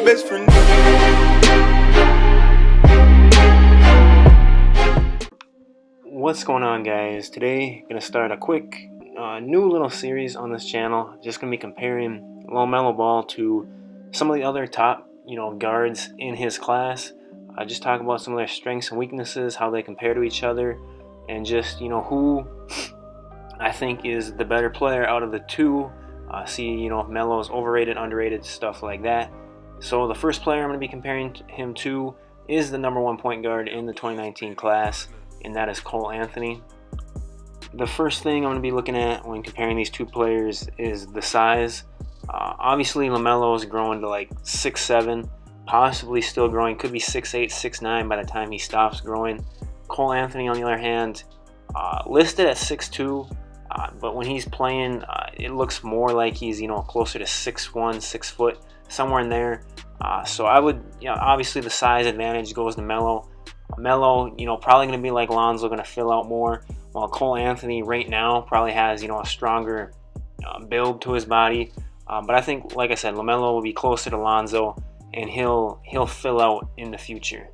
best friend. What's going on, guys? Today gonna start a quick new little series on this channel. Just gonna be comparing LaMelo Ball to some of the other top guards in his class. Just talk about some of their strengths and weaknesses, how they compare to each other, and just who I think is the better player out of the two. See if Melo's overrated, underrated, stuff like that. So the first player I'm going to be comparing him to is the #1 point guard in the 2019 class, and that is Cole Anthony. The first thing I'm going to be looking at when comparing these two players is the size. Obviously LaMelo is growing to like 6'7", possibly still growing, could be 6'8", 6'9" by the time he stops growing. Cole Anthony, on the other hand, listed at 6'2", but when he's playing, it looks more like he's closer to 6'1", 6 foot, somewhere in there. So I would, obviously the size advantage goes to Melo. Melo, probably going to be like Lonzo, going to fill out more, while Cole Anthony right now probably has, a stronger build to his body. But I think, like I said, LaMelo will be closer to Lonzo, and he'll fill out in the future.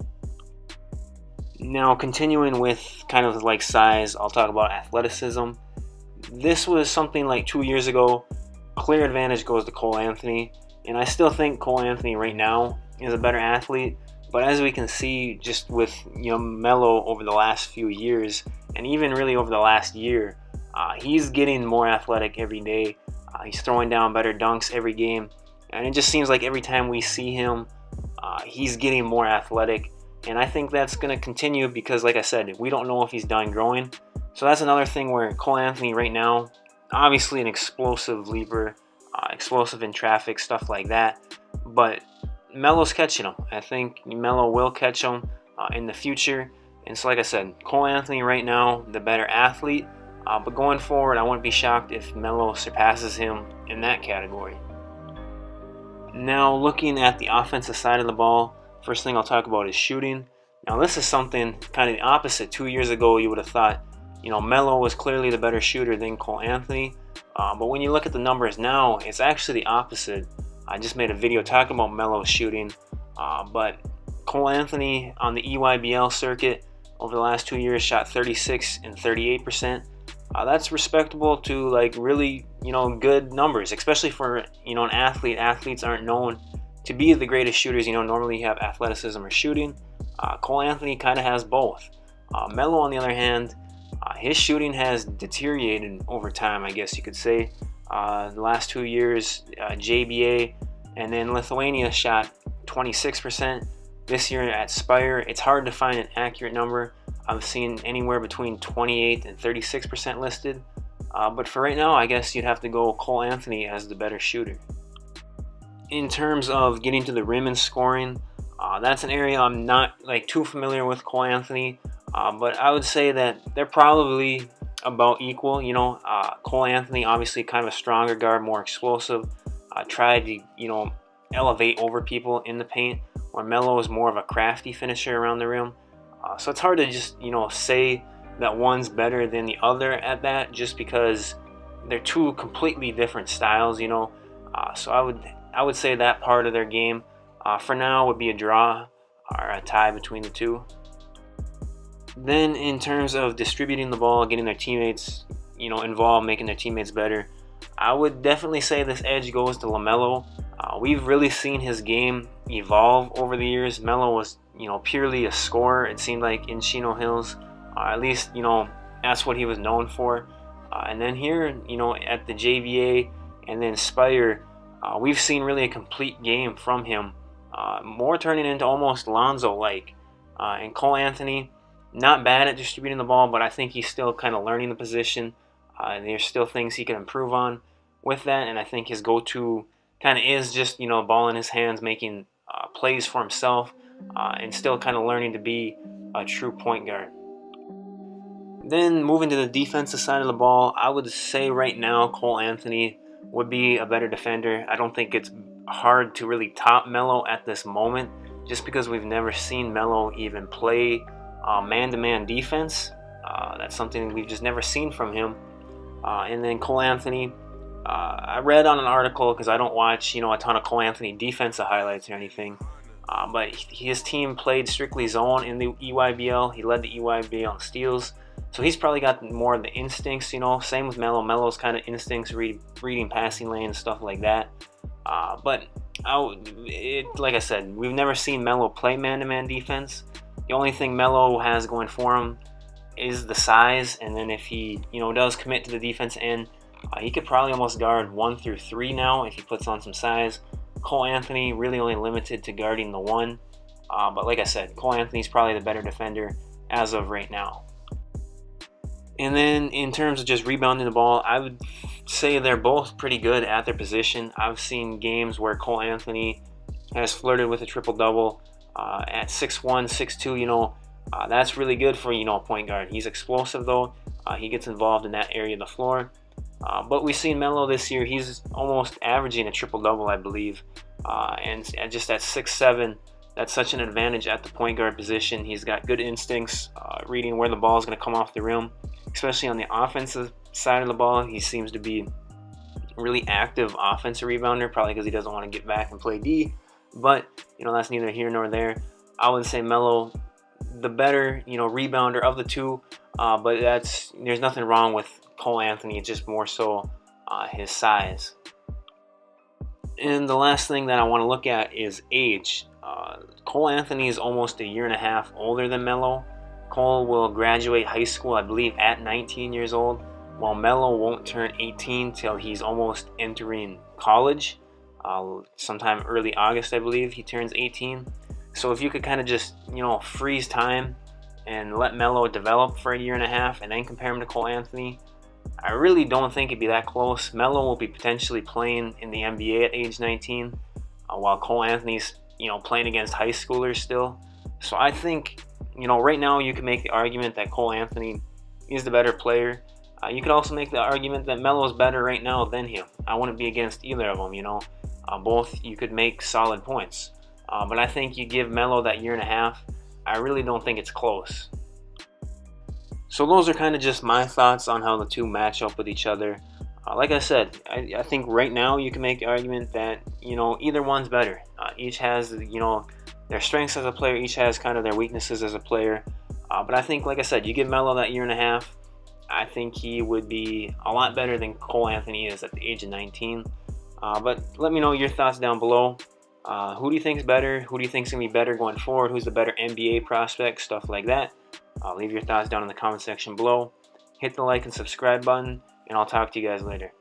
Now, continuing with kind of like size, I'll talk about athleticism. This was something like 2 years ago. Clear advantage goes to Cole Anthony, and I still think Cole Anthony right now is a better athlete. But as we can see, just with Melo over the last few years, and even really over the last year, he's getting more athletic every day. He's throwing down better dunks every game, and it just seems like every time we see him, he's getting more athletic. And I think that's going to continue because, like I said, we don't know if he's done growing. So that's another thing where Cole Anthony right now, obviously an explosive leaper, explosive in traffic, stuff like that. But Melo's catching him. I think Melo will catch him in the future. And so, like I said, Cole Anthony right now, the better athlete. But going forward, I wouldn't be shocked if Melo surpasses him in that category. Now, looking at the offensive side of the ball, first thing I'll talk about is shooting. Now, this is something kind of the opposite. 2 years ago, you would have thought, Melo was clearly the better shooter than Cole Anthony. But when you look at the numbers now, it's actually the opposite. I just made a video talking about Melo's shooting. But Cole Anthony on the EYBL circuit over the last 2 years shot 36 and 38%. That's respectable to like really, good numbers, especially for, an athlete. Athletes aren't known to be the greatest shooters. Normally you have athleticism or shooting. Cole Anthony kind of has both. Melo, on the other hand, his shooting has deteriorated over time, I guess you could say. The last 2 years, JBA and then Lithuania shot 26%. This year at Spire, it's hard to find an accurate number. I've seen anywhere between 28 and 36% listed. But for right now, I guess you'd have to go Cole Anthony as the better shooter. In terms of getting to the rim and scoring, that's an area I'm not like too familiar with Cole Anthony. But I would say that they're probably about equal. Cole Anthony, obviously kind of a stronger guard, more explosive. Tried to, elevate over people in the paint, where Melo is more of a crafty finisher around the rim. So it's hard to just, say that one's better than the other at that, just because they're two completely different styles, So I would say that part of their game, for now, would be a draw or a tie between the two. Then in terms of distributing the ball, getting their teammates, involved, making their teammates better, I would definitely say this edge goes to LaMelo. We've really seen his game evolve over the years. Melo was, purely a scorer, it seemed like, in Chino Hills. At least, that's what he was known for. And then here, at the JVA and then Spire, we've seen really a complete game from him. More turning into almost Lonzo-like. And Cole Anthony, not bad at distributing the ball, but I think he's still kind of learning the position. There's still things he can improve on with that, and I think his go-to kind of is just, ball in his hands, making plays for himself, and still kind of learning to be a true point guard. Then moving to the defensive side of the ball, I would say right now Cole Anthony would be a better defender. I don't think it's hard to really top Melo at this moment, just because we've never seen Melo even play man-to-man defense. That's something we've just never seen from him. And then Cole Anthony, I read on an article, because I don't watch a ton of Cole Anthony defensive highlights or anything, but his team played strictly zone in the EYBL. He led the EYBL in steals, so he's probably got more of the instincts. Same with Melo. Melo's kind of instincts, reading passing lanes, stuff like that. But like I said, we've never seen Melo play man-to-man defense. The only thing Melo has going for him is the size, and then if he does commit to the defense end, he could probably almost guard 1 through 3 now if he puts on some size. Cole Anthony really only limited to guarding the 1, but like I said, Cole Anthony's probably the better defender as of right now. And then in terms of just rebounding the ball, I would say they're both pretty good at their position. I've seen games where Cole Anthony has flirted with a triple-double at 6'1", 6'2", that's really good for a point guard. He's explosive though. He gets involved in that area of the floor. But we've seen Melo this year. He's almost averaging a triple-double, I believe. And just at 6'7", that's such an advantage at the point guard position. He's got good instincts, reading where the ball is going to come off the rim. Especially on the offensive side of the ball, he seems to be a really active offensive rebounder, probably because he doesn't want to get back and play D. But, that's neither here nor there. I would say Melo, the better, rebounder of the two. But there's nothing wrong with Cole Anthony. It's just more so his size. And the last thing that I want to look at is age. Cole Anthony is almost a year and a half older than Melo. Cole will graduate high school, I believe, at 19 years old, while Melo won't turn 18 till he's almost entering college. Sometime early August, I believe, he turns 18. So if you could kind of just, freeze time and let Melo develop for a year and a half and then compare him to Cole Anthony, I really don't think it'd be that close. Melo will be potentially playing in the NBA at age 19, while Cole Anthony's, playing against high schoolers still. So I think, right now you can make the argument that Cole Anthony is the better player. You could also make the argument that Melo is better right now than him. I wouldn't be against either of them, both you could make solid points. But I think you give Melo that year and a half, I really don't think it's close. So those are kind of just my thoughts on how the two match up with each other. Like I said, I think right now you can make the argument that, either one's better. Each has, their strengths as a player, each has kind of their weaknesses as a player. But I think, like I said, you give Melo that year and a half, I think he would be a lot better than Cole Anthony is at the age of 19. But let me know your thoughts down below. Who do you think is better? Who do you think is going to be better going forward? Who's the better NBA prospect? Stuff like that. Leave your thoughts down in the comment section below. Hit the like and subscribe button, and I'll talk to you guys later.